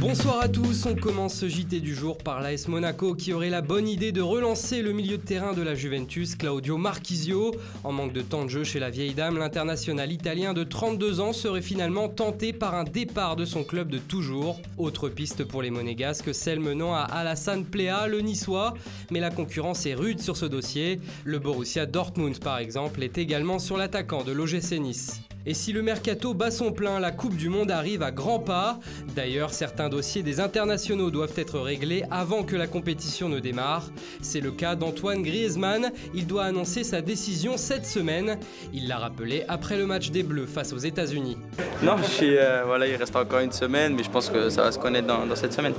Bonsoir à tous, on commence ce JT du jour par l'AS Monaco qui aurait la bonne idée de relancer le milieu de terrain de la Juventus, Claudio Marchisio. En manque de temps de jeu chez la vieille dame, l'international italien de 32 ans serait finalement tenté par un départ de son club de toujours. Autre piste pour les Monégasques, celle menant à Alassane Plea, le Niçois. Mais la concurrence est rude sur ce dossier. Le Borussia Dortmund par exemple est également sur l'attaquant de l'OGC Nice. Et si le mercato bat son plein, la Coupe du Monde arrive à grands pas. D'ailleurs, certains dossiers des internationaux doivent être réglés avant que la compétition ne démarre. C'est le cas d'Antoine Griezmann. Il doit annoncer sa décision cette semaine. Il l'a rappelé après le match des Bleus face aux États-Unis. Non, il reste encore une semaine, mais je pense que ça va se connaître dans cette semaine.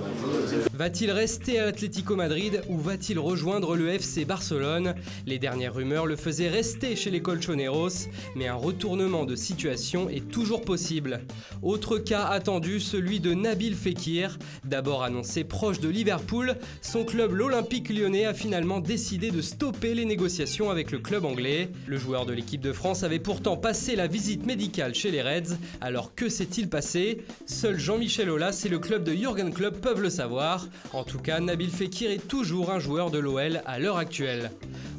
Va-t-il rester à l'Atlético Madrid ou va-t-il rejoindre le FC Barcelone? Les dernières rumeurs le faisaient rester chez les Colchoneros, mais un retournement de situation est toujours possible. Autre cas attendu, celui de Nabil Fekir. D'abord annoncé proche de Liverpool, son club l'Olympique Lyonnais a finalement décidé de stopper les négociations avec le club anglais. Le joueur de l'équipe de France avait pourtant passé la visite médicale chez les Reds. Alors que s'est-il passé? Seul Jean-Michel Aulas et le club de Jürgen Klopp peuvent le savoir. En tout cas, Nabil Fekir est toujours un joueur de l'OL à l'heure actuelle.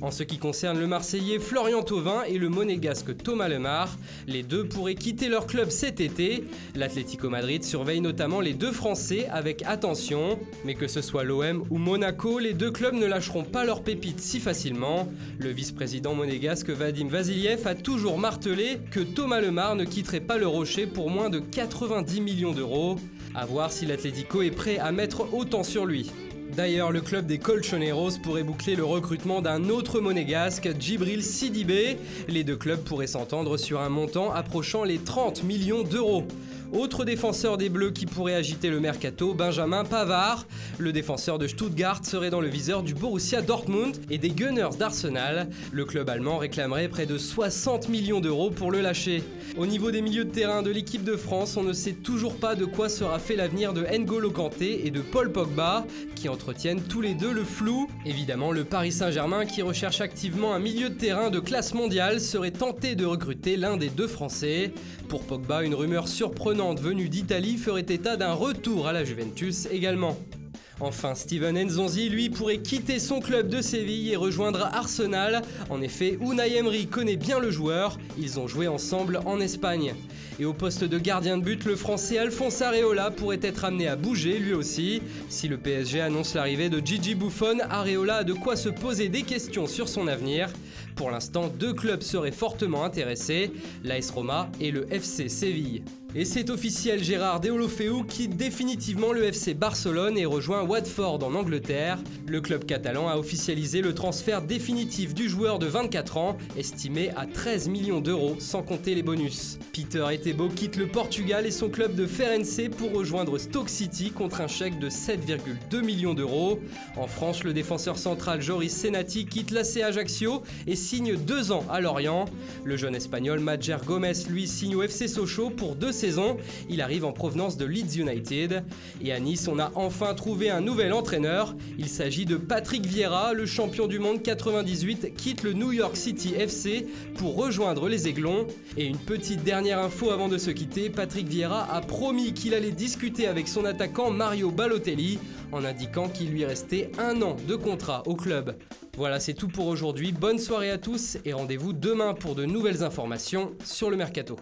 En ce qui concerne le Marseillais Florian Thauvin et le Monégasque Thomas Lemar, les deux pourraient quitter leur club cet été. L'Atlético Madrid surveille notamment les deux Français avec attention. Mais que ce soit l'OM ou Monaco, les deux clubs ne lâcheront pas leurs pépites si facilement. Le vice-président monégasque Vadim Vasiliev a toujours martelé que Thomas Lemar ne quitterait pas le Rocher pour moins de 90 millions d'euros. À voir si l'Atlético est prêt à mettre autant sur lui. D'ailleurs, le club des Colchoneros pourrait boucler le recrutement d'un autre monégasque, Djibril Sidibé. Les deux clubs pourraient s'entendre sur un montant approchant les 30 millions d'euros. Autre défenseur des Bleus qui pourrait agiter le mercato, Benjamin Pavard. Le défenseur de Stuttgart serait dans le viseur du Borussia Dortmund et des Gunners d'Arsenal. Le club allemand réclamerait près de 60 millions d'euros pour le lâcher. Au niveau des milieux de terrain de l'équipe de France, on ne sait toujours pas de quoi sera fait l'avenir de N'Golo Kanté et de Paul Pogba, qui entretiennent tous les deux le flou. Évidemment, le Paris Saint-Germain, qui recherche activement un milieu de terrain de classe mondiale, serait tenté de recruter l'un des deux Français. Pour Pogba, une rumeur surprenante venue d'Italie ferait état d'un retour à la Juventus également. Enfin, Steven Nzonzi, lui, pourrait quitter son club de Séville et rejoindre Arsenal. En effet, Unai Emery connaît bien le joueur, ils ont joué ensemble en Espagne. Et au poste de gardien de but, le français Alphonse Areola pourrait être amené à bouger lui aussi. Si le PSG annonce l'arrivée de Gigi Buffon, Areola a de quoi se poser des questions sur son avenir. Pour l'instant, deux clubs seraient fortement intéressés, l'AS Roma et le FC Séville. Et c'est officiel, Gérard Deulofeu quitte définitivement le FC Barcelone et rejoint Watford en Angleterre. Le club catalan a officialisé le transfert définitif du joueur de 24 ans, estimé à 13 millions d'euros, sans compter les bonus. Peter Etebo quitte le Portugal et son club de Ferenc pour rejoindre Stoke City contre un chèque de 7,2 millions d'euros. En France, le défenseur central Joris Senati quitte l'AC Ajaccio et signe 2 ans à Lorient. Le jeune espagnol Madjer Gomes, lui, signe au FC Sochaux pour 2 saison. Il arrive en provenance de Leeds United. Et à Nice, on a enfin trouvé un nouvel entraîneur. Il s'agit de Patrick Vieira, le champion du monde 98, quitte le New York City FC pour rejoindre les Aiglons. Et une petite dernière info avant de se quitter, Patrick Vieira a promis qu'il allait discuter avec son attaquant Mario Balotelli en indiquant qu'il lui restait 1 an de contrat au club. Voilà, c'est tout pour aujourd'hui. Bonne soirée à tous et rendez-vous demain pour de nouvelles informations sur le mercato.